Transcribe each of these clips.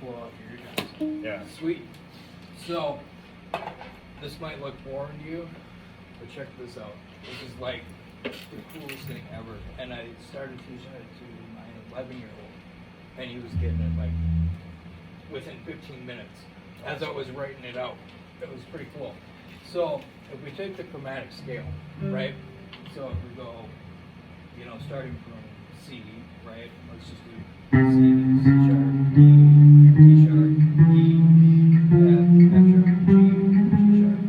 pull out your eardrums. Yeah. Sweet. So, this might look boring to you, but check this out. This is like the coolest thing ever. And I started teaching it to my 11-year-old, and he was getting it like within 15 minutes as I was writing it out. It was pretty cool. So, if we take the chromatic scale, right? So if we go, you know, starting from C, right? Let's just do C, C sharp, D, D sharp, E, F, F sharp, G, G sharp,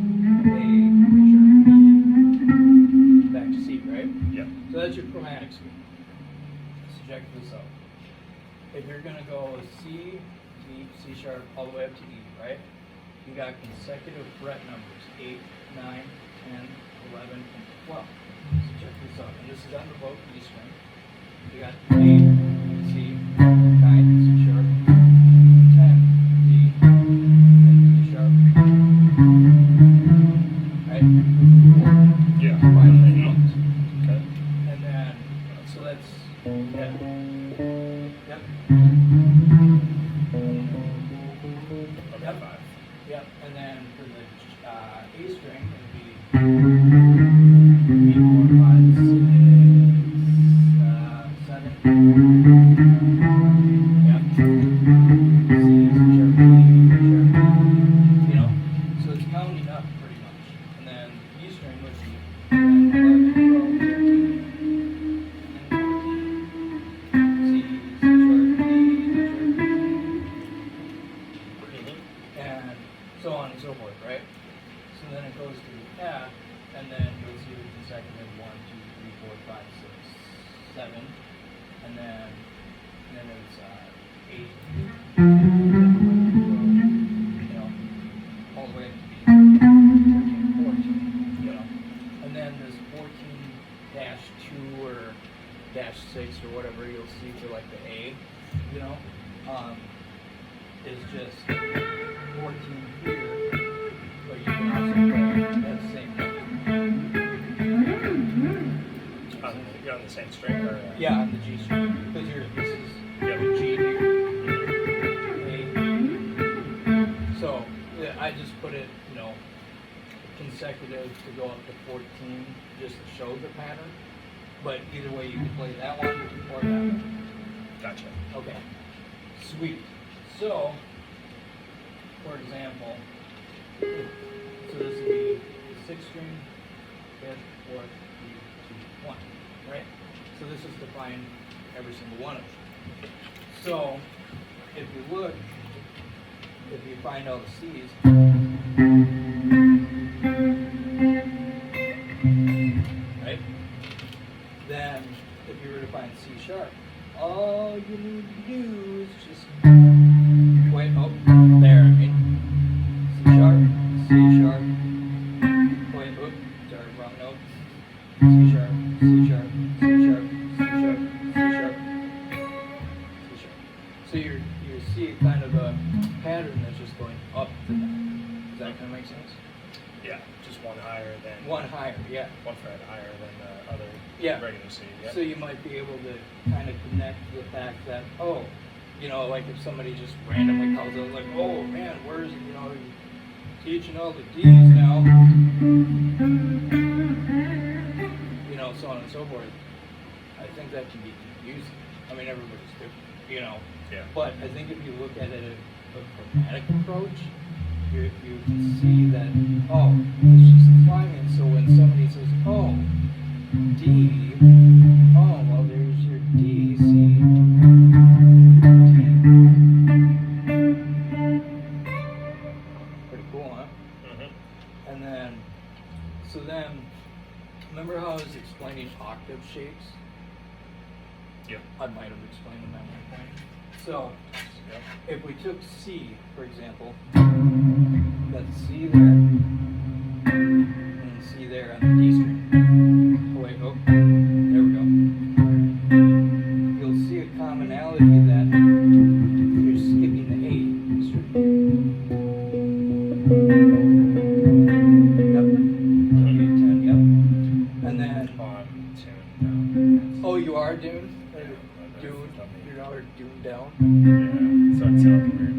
A, A sharp, E, back to C, right? Yep. So that's your chromatic scale. So check this out. If you're gonna go C, D, C sharp, all the way up to E, right? You got consecutive fret numbers, 8, 9, 10, 11, and 12. So check this out. And this is on the bow E string. You got A, C, 9, C sharp, 10, D, then D sharp. Right? 4. Yeah. 5 notes. Okay. And then, so that's, yeah. Yep. Okay, 5. Yep. And then for the A string, it would be 3, 4, 5, 6, 7. Yep. C, C sharp, D, D sharp, you know? So it's counting up pretty much. And then the E string would be 11, 12, 13, and 14. C, C sharp, D, D sharp, and so on and so forth, right? So then it goes to F, and then you'll see the consecutive 1, 2, 3, 4, 5, 6, 7, and then it's 8, you know, all the way up to 13, 14, you know, and then this 14-2 or -6 or whatever you'll see for like the A, you know, is just 14 here, but you can also play that same note. You're on the same string, or? Yeah, on the G string, because this is Yep. G here, A. So yeah, I just put it, you know, consecutive to go up to 14, just to show the pattern. But either way, you can play that one or that one. Gotcha. Okay, sweet. So, for example, so this would be the 6th string, 5th, 4th, 3, 2, 1, right? So this is defined every single one of them. So, if you look, if you find all the C's, right? Then, if you were to find C sharp, all you need to do is just wait, oh, there, I mean, C sharp, wait, oh, sorry, wrong note, C sharp, C sharp, C sharp, C sharp, C sharp, C sharp. So you see kind of a pattern that's just going up to that. Does that kind of make sense? Yeah, just one higher than. One higher, yeah. One fret higher than the other Yeah. regular C. Yep. So you might be able to kind of connect the fact that, oh, you know, like if somebody just randomly calls out, like, oh man, where's, you know, you're teaching all the D's now, you know, so on and so forth. I think that can be confusing. I mean, everybody's different, you know. Yeah. But I think if you look at it as a chromatic approach, you can see that, oh, it's just climbing. So when somebody says, oh, D, oh, well, there's your D, C, D. Pretty cool, huh? Mm-hmm. And then, so then, remember how I was explaining octave shapes? Yep. I might have explained them at one point. So, Yep. if we took C, for example, that's C there, and C there on the D string. Oh, wait, oh, there we go. You'll see a commonality that you're skipping the A string. Yep. A10, yep. And then, On tune. oh, you are Dune? Yeah. Dune, you're Dune down? Yeah. So it sounds weird.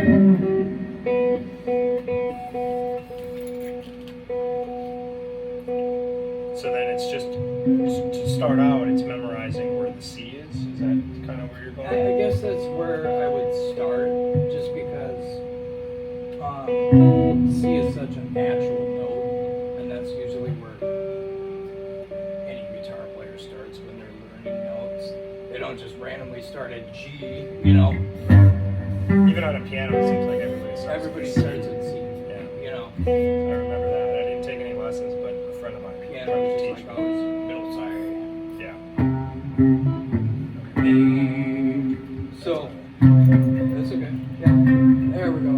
So then it's just to start out, it's memorizing where the C is. Is that kind of where you're going? I guess that's where I would start, just because C is such a natural note, and that's usually where any guitar player starts when they're learning notes. They don't just randomly start at G, you know. Even on a piano, it seems like Everybody starts at C, Yeah. you know. I remember that. I didn't take any lessons, but a friend of mine Piano tried is to just teach like me. always middle side. Yeah. So, that's okay. Yeah, there we go.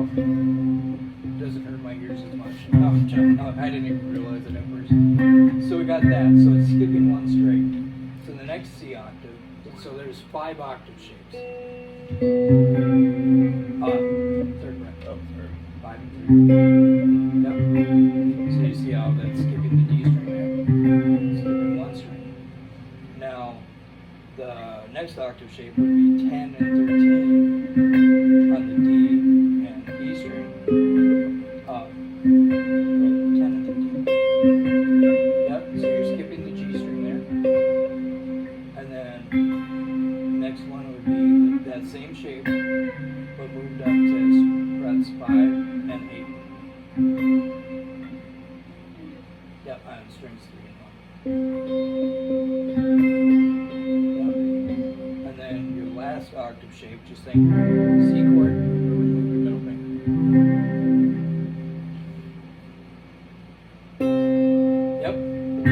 Doesn't hurt my ears as much. Oh, I didn't even realize it at first. So we got that. So it's skipping one string. So the next C octave. So there's 5 octave shapes. Third fret. Oh, third. 5 and 3. Yep. So you see how that's skipping the D string there? Skipping one string. Now, the next octave shape would be 10 and 13 on the D and E string. 10 and 13. Yep, so you're skipping the G string there. And then next one would be that same shape, but moved up to frets 5 and 8. Yep, on strings 3 and 1. Yep. And then your last octave shape, just think C chord, remove your middle finger. Yep. So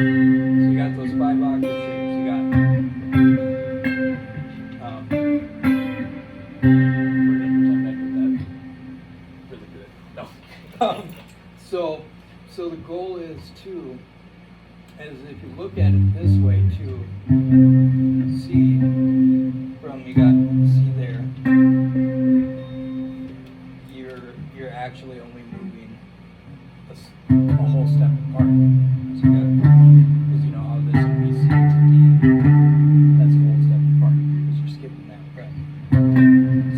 you got those 5 octave shapes. You got we're gonna pretend I did that really good. No. So the goal is to, as if you look at it this way, to see from you got C there, you're actually only moving a whole step apart. So you got, because you know how this would be C to D, that's a whole step apart because you're skipping that fret.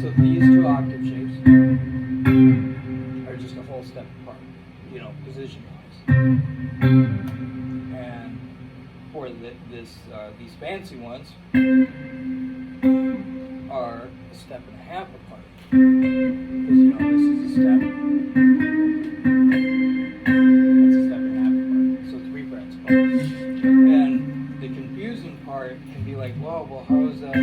So these 2 octave shapes are just a whole step apart, you know, position wise. And for these fancy ones are a step and a half apart. Because you know this is a step. That's a step and a half apart. So 3 frets apart. And the confusing part can be like, well, how is that a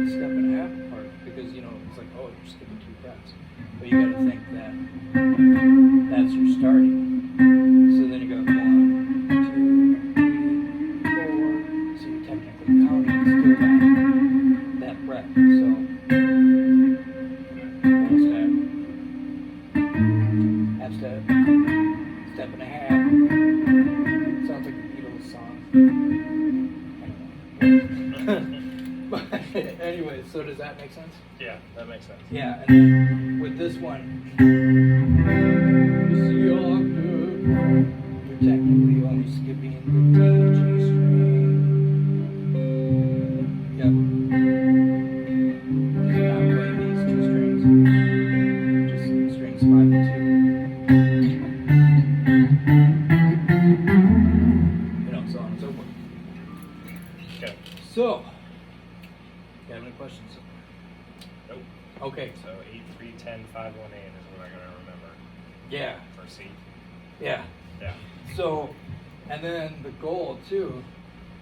step and a half apart? Because you know it's like, oh, you're skipping 2 frets. But you got to think that that's your starting. So then you go 1, 2, 3, 4. So you're technically counting still that fret. So full step, half step, step and a half. Sounds like a Beatles song. But anyway, so does that make sense? Yeah, that makes sense. Yeah, and then with this one, the C octave, you're technically only skipping the D and G string. Yep. You're not playing these 2 strings, just strings 5 and 2. You know, so on and so forth. Okay. So, you have any questions? Nope. Okay. So 8, 3, 10, 5, 1, 8 is what I gotta remember Yeah. for C. Yeah. Yeah. So, and then the goal too,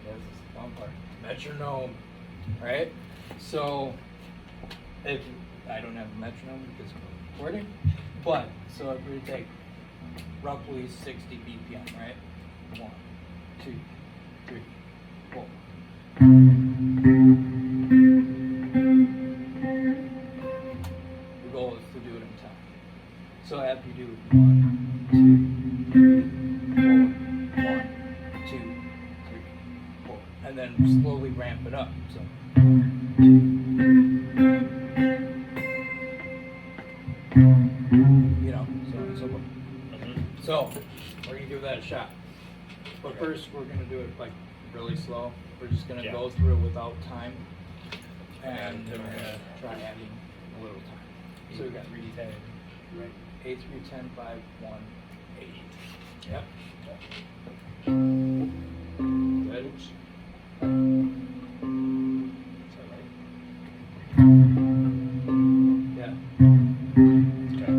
this is the fun part, metronome, right? So, if I don't have a metronome because we're recording, but so if we take roughly 60 BPM, right? 1, 2, 3, 4. The goal is to do it in time. So after you do 1, 2, 3, 4, 1, 2, 3, 4, and then slowly ramp it up. So 1, 2, 3, you know, so on and so forth. So we're gonna give that a shot. But Okay. first, we're gonna do it like really slow. We're just gonna Yeah. go through it without time, and then we're gonna try adding a little time. So we got 310. right. A3, 10, 5, 1, 8. Yep. Good. Is that right? Yeah. Okay.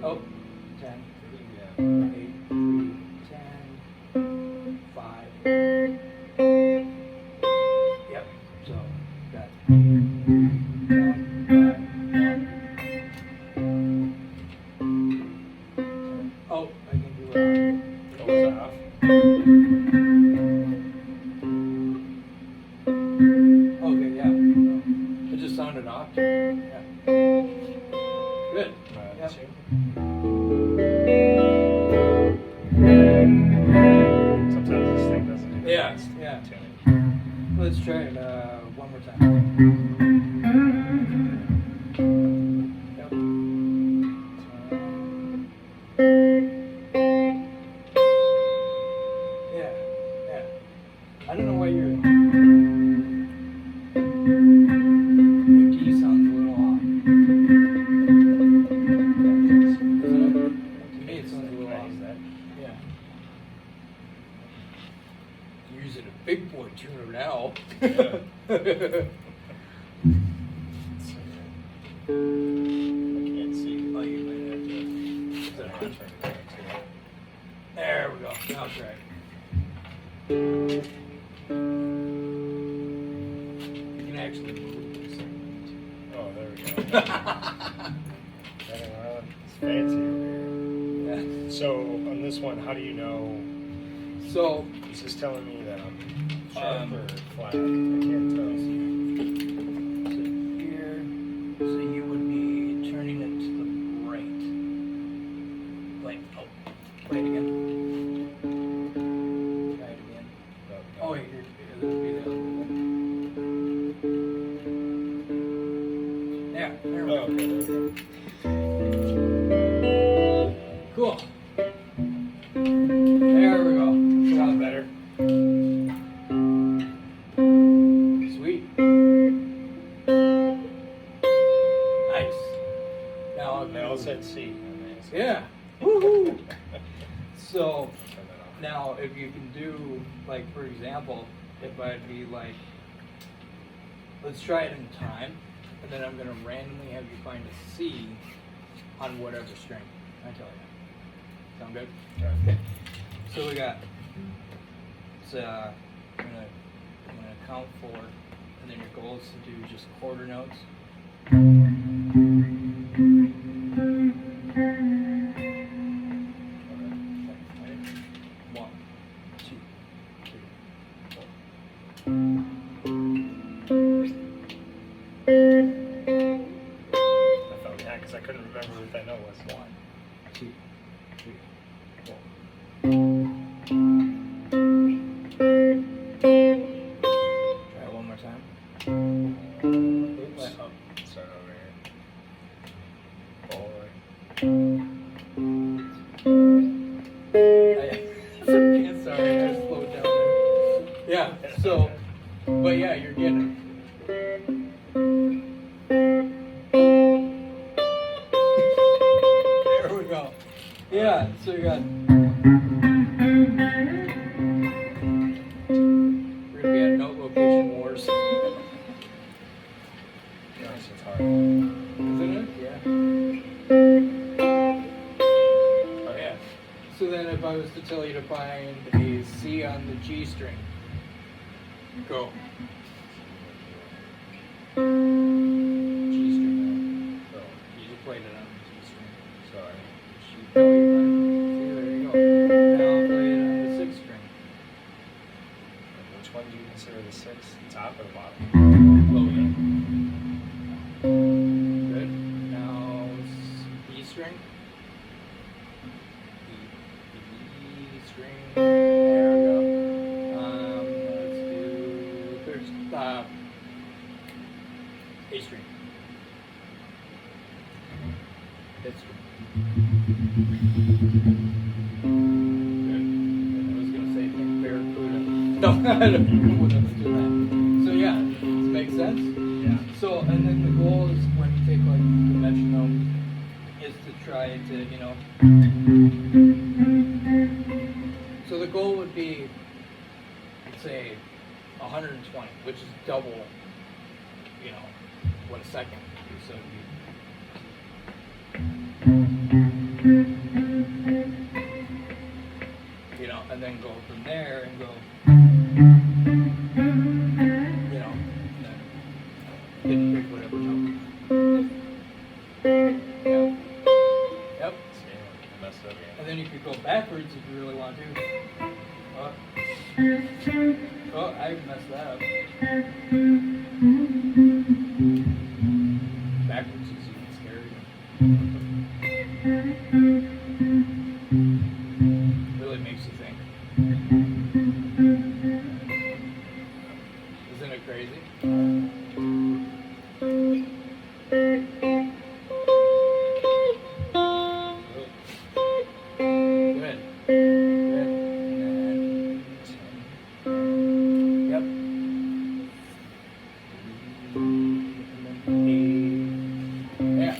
Oh, 10, Yeah. 8, 3, 10, 5. Yep. So got 8, 10, 5, 1. Oh, I can do it. What was that off? Okay, yeah. It just sounded off. Yeah. Good. Yep. That's you. Sometimes this thing doesn't do the Yeah, best yeah. tuning. Let's try it one more time. Yep. Yeah, yeah. I don't know why your D sounds a little off. Isn't it? To me, it sounds a little off. Yeah. You're using a big boy tuner now. I can't see. Oh, you might have to. Turn it back to it. There we go. Now try it. You can actually move this thing. Oh, there we go. It's fancy over Yeah. here. So on this one, how do you know? So, Is this telling me that I'm sharp or flat? I can't tell. so here, so you would be turning it to the right. Like, oh, play it again. Try it again. Oh, wait, here, that'll be the other one. Yeah, there we Oh, go. okay, there we go. Cool. There we go. Sounds better. Sweet. Nice. Now I'll They all said C. yeah. Woohoo. So Turn that off. now if you can do, like, for example, if I'd be like, let's try it in time, and then I'm gonna randomly have you find a C on whatever string. I tell you. Sound good? Okay. So we got, it's, I'm gonna count 4, and then your goal is to do just quarter notes. Okay, 1, 2, 3, 4. I felt yeah, because I couldn't remember what that note was. 1, 2, 3, 4. Try it one more time. Oops. Let- oh. Start over here. 4. Sorry, I slowed down there. Yeah, so, but yeah, you're getting it. There we go. Yeah, so you got. We're gonna be at note location wars. Gosh, it's hard. Isn't it? Yeah. Oh, yeah. So then if I was to tell you to find a C on the G string, go. G string. So, You just played it on the G string. sorry. See, there you go. Now I'll play it on the 6th string. Which one do you consider the 6th? The top or the bottom? Low E. Good. Now E string. E string. There we go. Let's do third. A string. 5th string. Good. I was gonna say think barracuda. No, I don't know do that. So yeah, does it make sense? Yeah. So, and then the goal is when you take you know. So the goal would be, let's say, 120, which is double, you know, what a second is. So you know, and then go from there and go, you know, and then hit pick whatever note. Yep. Yep. And then you could go backwards if you really want to. Oh, I messed that up. Backwards is even scarier. Really makes you think. Isn't it crazy? Good. Good. Yep. Yeah.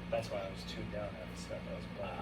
That's why I was tuned down at the step I was playing.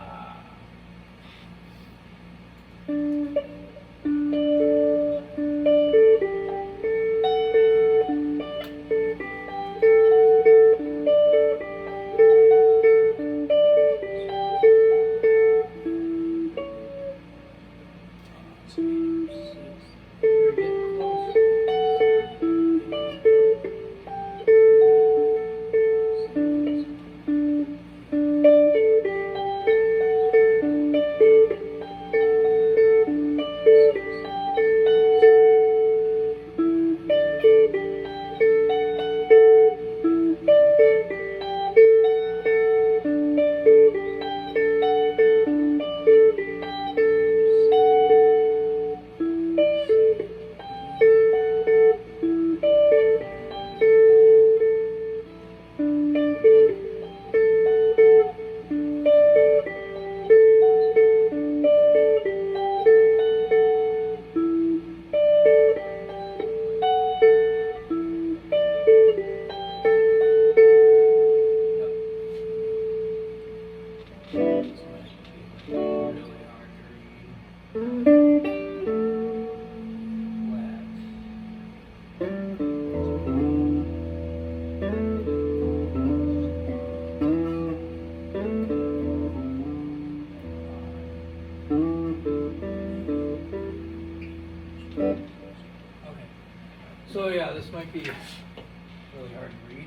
So yeah, this might be really hard to read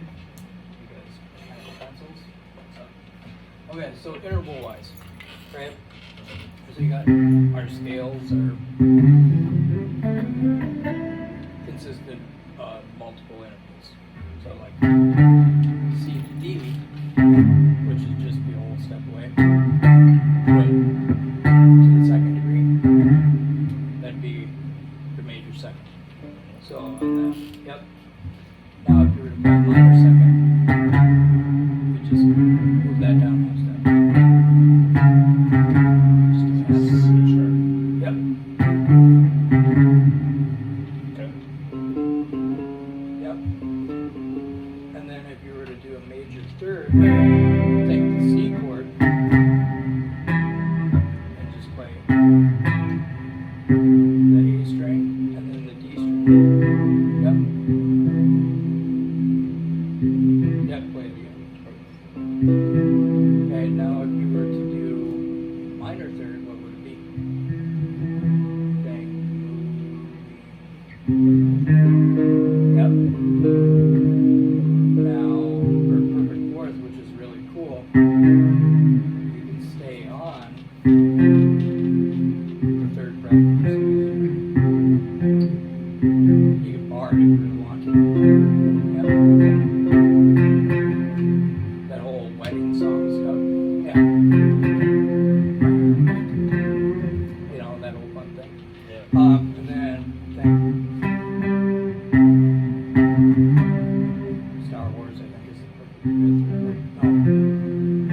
because I have pencils. Okay, so interval wise, right? So you got our scales are consistent multiple intervals. So like C to D, which is just the whole step away, but to the second degree, that'd be the major second. So on that, yep. Now if you were to play minor second, you just move that down half step. Just a half step. Sure. Yep. Okay. Yep. And then if you were to do a major third, take the C chord and just play the A string and then the D string. Yep. Yep, play it again. Okay, now if you were to do minor third, what would it be? Okay. Yep. Now, for perfect fourth, which is really cool, you can stay on the third fret. You can bar it if you really want to. Yep. That whole wedding song stuff. Yeah. You know, that whole fun thing. Yeah. And then, Star Wars, I think, is the perfect fifth.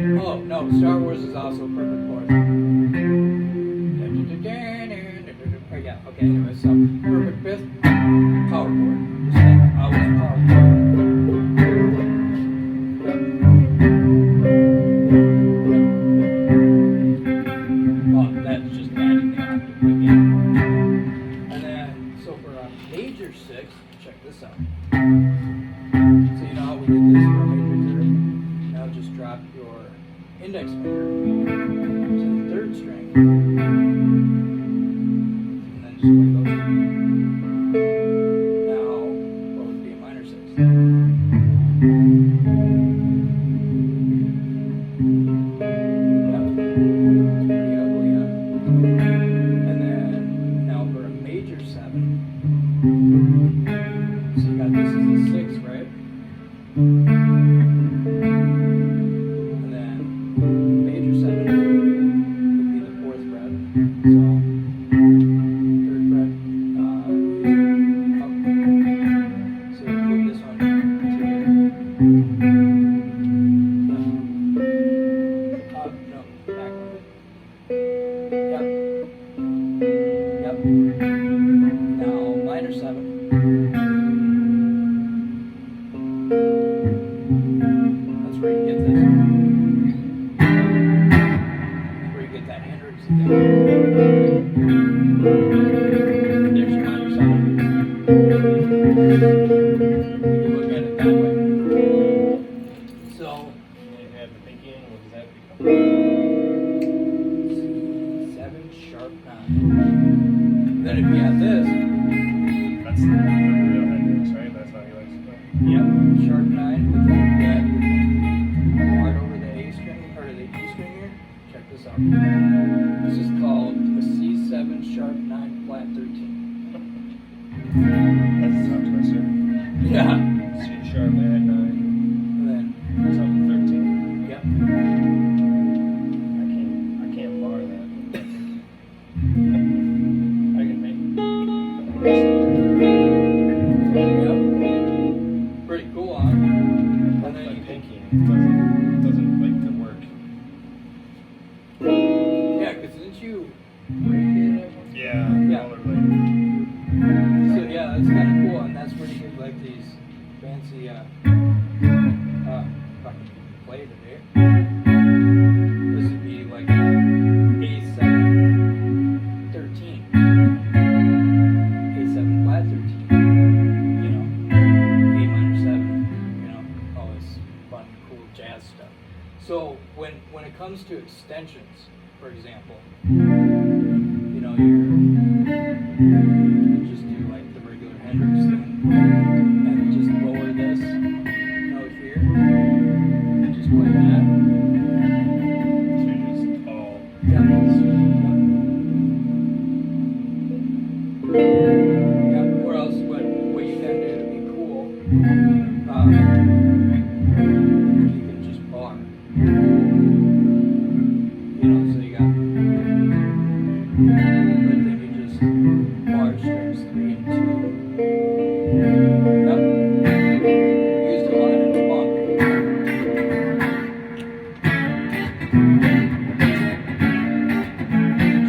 No. Oh, no, Star Wars is also perfect fourth. Yeah, okay, anyway, so perfect fifth, power chord. Just like always power chord. Yep. Well, that's just adding the octave again. And then, so for a major sixth, check this out. So you know how we did this for a major third? Now just drop your index finger to the third string. And then just play those. Now, what would be a minor sixth? Pretty ugly, huh? And then now for a major seven. So you got this as a sixth, right? And then major seven would be the fourth fret. So third fret up. So you move this one to here. No, back one. Yep. Yep. Now minor seven. That's where you get this. That's where you get that Hendrix thing. There's your minor seven. You can look at it that way. So You have the thinking, what does that become? C7 sharp 9. Then if you have this, That's the real Hendrix, right? That's how he likes to play. yep, sharp 9 with the bar over the A string or the E string here. Check this out. This is called a C7 sharp 9 flat 13. That's a tongue twister. Yeah. C sharp, add 9. And then, Something 13. yep. I can't bar that. I can make. Yep. Pretty cool, huh? And My then you can, pinky doesn't like to work. yeah, because didn't you break it at one? Yeah. Yeah. Rollerblade. So yeah, that's kind of cool, and that's where you get like these fancy fucking play today. This would be like A7 13, A7 flat 13, you know, A minor 7, you know, all this fun, cool jazz stuff. So when it comes to extensions, for example, you know, you just do like the regular Hendrix thing. but then you just bar strings 3 and 2. Yep. Used a lot in the funk.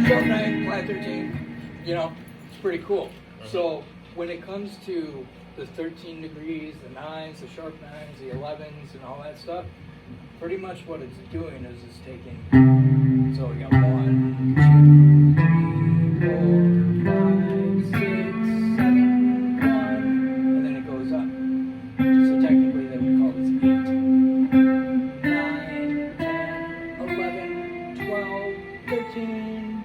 Sharp 9, flat 13, you know, it's pretty cool. So when it comes to the 13 degrees, the 9s, the sharp 9s, the 11s, and all that stuff, pretty much what it's doing is it's taking, so we got 1, 2, 3, 4, 5, 6, 7, 1, and then it goes up. So technically that we call this 8, 9, 10, 11, 12, 13.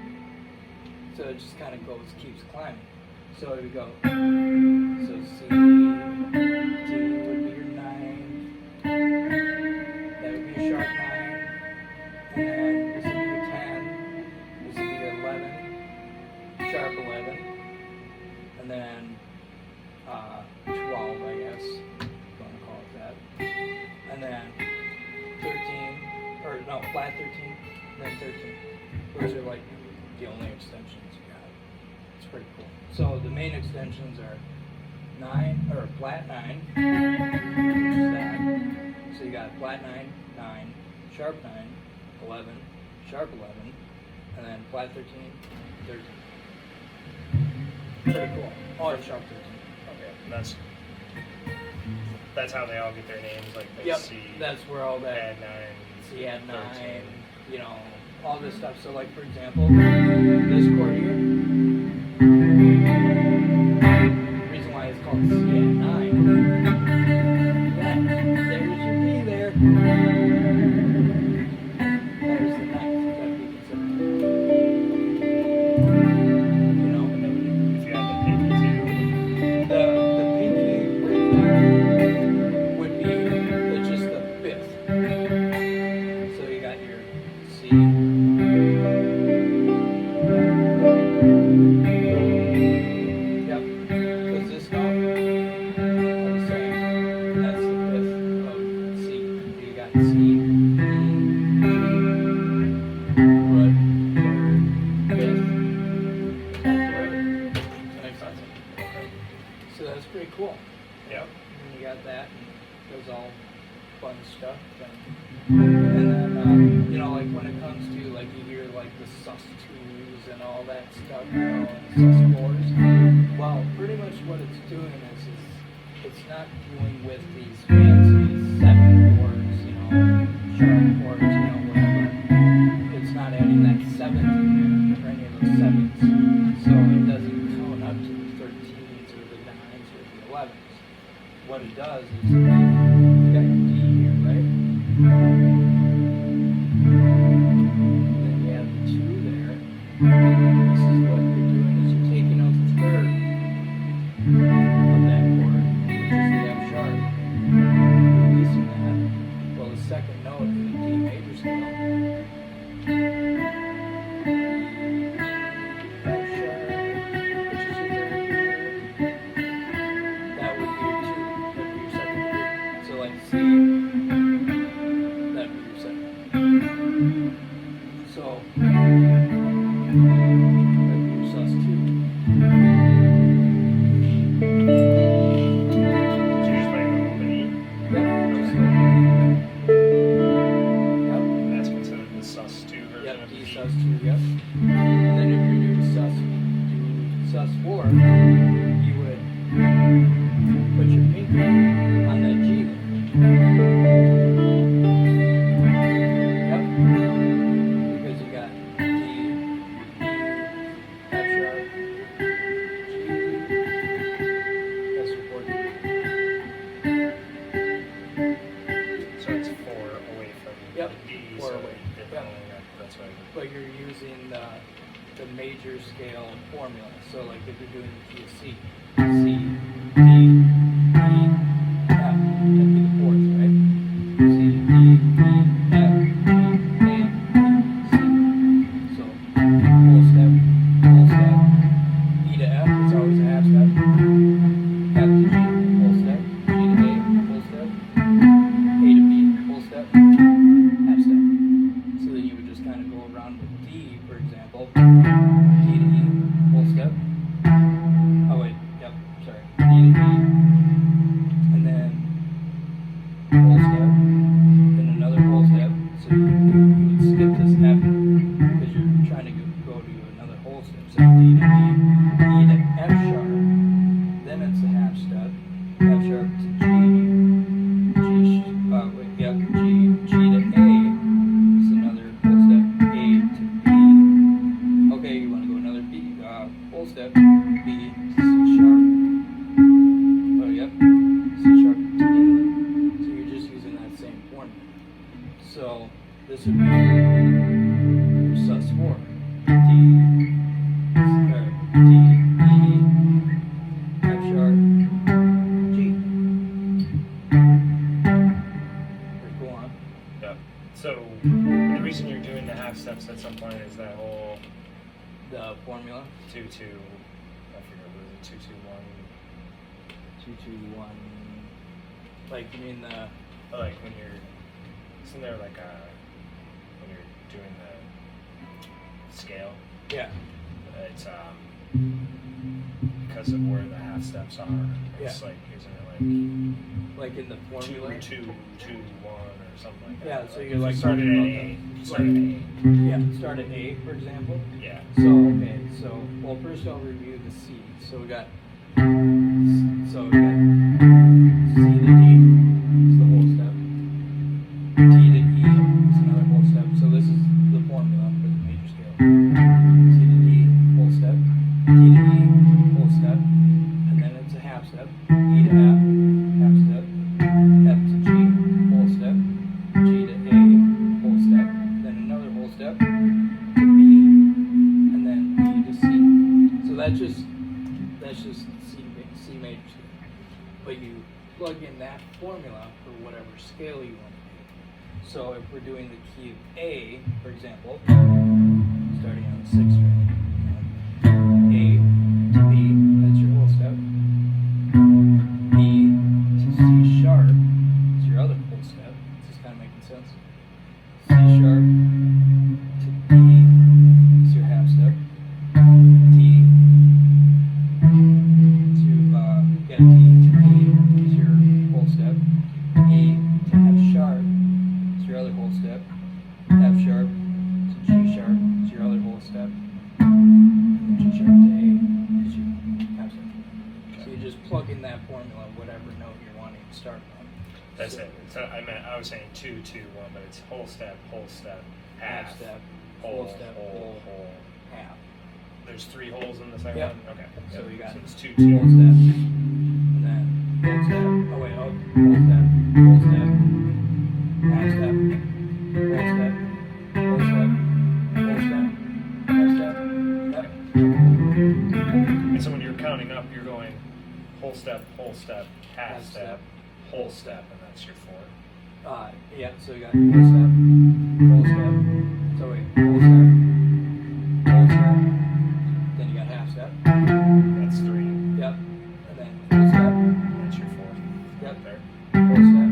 So it just kind of keeps climbing. So here we go. So C, D would be your 9. That would be a sharp 9. And then this would be your 10. This would be your 11. Sharp 11. And then 12, I guess. If you want to call it that. And then 13. Or no, flat 13. Then 13. Those are like the only extensions you got. It's pretty cool. So the main extensions are 9 or flat 9, which is that. So you got flat 9, 9, sharp 9, 11, sharp 11, and then flat 13, 13. Pretty cool. Or sharp 13. Okay, and that's how they all get their names, like the Yep, C. that's where all that add 9. C add 9, 13. you know, all this stuff. So like for example, this chord here. The reason why it's called C at 9. Yeah, there's your B there. There's the 9th. That'd be considered. You know, If you had the pinky too. the pinky right there would be just the 5th. So you got your C. So that's pretty cool. Yep. And you got that, and those all fun stuff. And then, you know, like when it comes to, like you hear like the sus2s and all that stuff, you know, and sus4s. Well, pretty much what it's doing is it's not dealing with these fancy 7 chords, you know, sharp chords, you know, whatever. It's not adding that 7th in there, or any of those 7s. So it doesn't count up to the 13s or the 9s or the 11s. What it does is, you got your D here, right? Then you have the 2 there. This is what you're doing, is you're taking out the 3rd of that chord, which is the F sharp. Releasing that. Well, the 2nd note in the D major scale. C, that'd be your 2nd. So, that'd be your sus2. So you're just playing the open E? Yep, just go. Yep. That's considered the sus2 version Yep, of D the sus2, yep. And then if you're doing sus4, you would put your pinky on that G there. Yep. Because you got D, E, F sharp, G, that's your 4th. So it's 4 away from Yep, the D. 4 so away. it Yep. only got- That's why. But you're using the major scale formula. So like if you're doing the key of C, C, D, E, F, that'd be the 4th, right? C, D, E, F, G, A, C. So whole step, E to F, it's always a half step. F to G, whole step. G to A, whole step. A to B, whole step. Half step. So then you would just kind of go around with D, for example. whole step. So D to E, E to F sharp, then it's a half step, F sharp to G, G to A is another whole step, A to B. Okay, you want to go another B, whole step, B to C sharp. Oh, yep, C sharp to D. So you're just using that same formula. So this would be your sus4. D, E, F sharp, G. Or go on. Yep. So the reason you're doing the half steps at some point is that whole The formula 2-2. I forget what is it, 2-2-1. 2-2-1. Like you mean the Like when you're, isn't there like a, when you're doing the scale, yeah. it's because of where the half steps are. It's Yeah. like, isn't it Like in the like formula. 2-2-2-1 or something like that? Yeah, so you're if like you started talking at about A. the- You started at A. Yeah, start at A, for example. Yeah. So okay, so well first I'll review the C. So we got C to D is the whole step. D to E is another whole step. So this is the formula for the major scale. C to D, whole step. D to E, whole step. And then it's a half step. E to F, half step. F to G, whole step. G to A, whole step. Then another whole step. To B, and then E to C. So that's just C major scale. But you plug in that formula for whatever scale you want to do. So if we're doing the key of A, for example, starting on the 6th string, A to B, that's your whole step. B to C sharp is your other whole step. Is this kind of making sense? C sharp to D is your half step. D to E is your whole step. E to F sharp is your other whole step. F sharp to G sharp is your other whole step. And G sharp to A is your half step. So you just plug in that formula, whatever note you're wanting to start on. That's So- it. So I was saying 2-2-1, but it's whole step, Half step, whole step, whole. half. There's 3 holes in the second Yep. one? Okay. So Yep. you got so it's whole 2-2. step, and then whole step. Oh wait, whole step, half step, whole step, whole step, whole step, half step. Yep. And so when you're counting up, you're going whole step, half Half step, step. whole step, and that's your 4. Yeah. So you got whole step, whole step. So wait, whole step, then you got half step. That's 3. Yep. And then whole step. That's your 4. Yep. There. Whole step.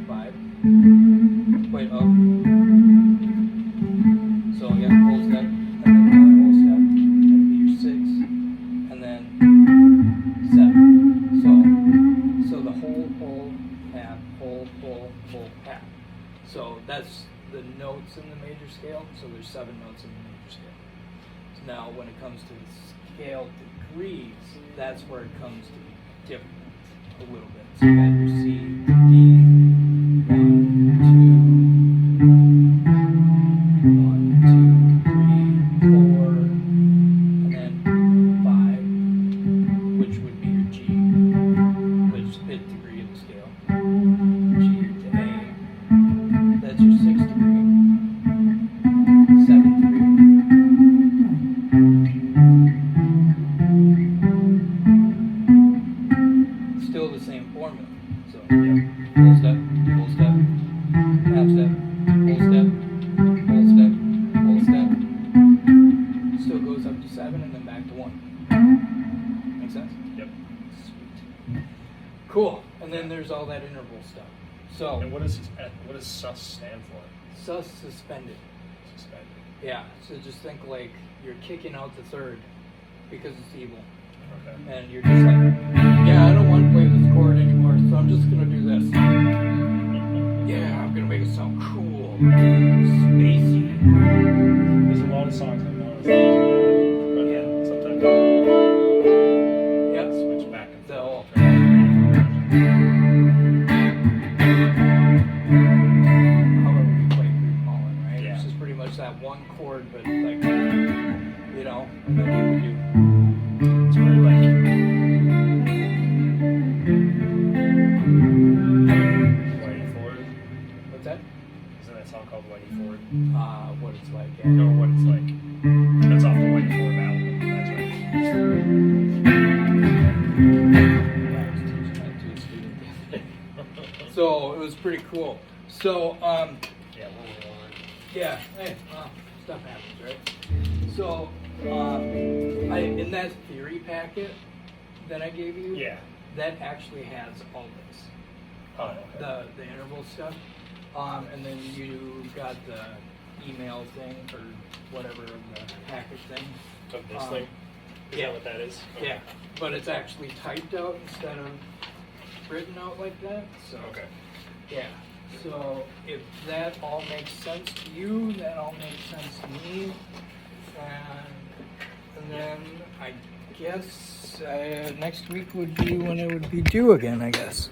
5. Wait, oh. So yeah, whole step, and then another whole step. That'd be your 6. And then 7. So the whole, half, whole, half. So that's the notes in the major scale. So there's 7 notes in the major scale. So now when it comes to the scale degrees, that's where it comes to be different a little bit. So you got your C, D, 1, 2, 4, and then 5, which would be your G, which is 5th degree of the scale. G to A, that's your 6th degree, 7th degree. Still the same formula. So whole step, half step, whole step. Still goes up to 7 and then back to 1. Make sense? Yep. Sweet. Cool. And then there's all that interval stuff. So And what does sus stand for? sus suspended. Suspended. Yeah. So just think like you're kicking out the third because it's evil. Okay. And you're just like, yeah, I don't want to play this chord anymore, so I'm just gonna do this. Yeah, I'm gonna make it sound cool, spacey. There's a lot of songs I've noticed. was pretty cool. So, Yeah, we'll move on. yeah, hey, stuff happens, right? So, in that theory packet that I gave you, Yeah. that actually has all this, Oh, okay. the interval stuff, and then you got the email thing or whatever, the packet thing. Of this thing? Is yeah. that what that is? Okay. Yeah, but it's actually typed out instead of written out like that, so. Okay. Yeah, so if that all makes sense to you, that all makes sense to me. And then I guess next week would be when it would be due again, I guess.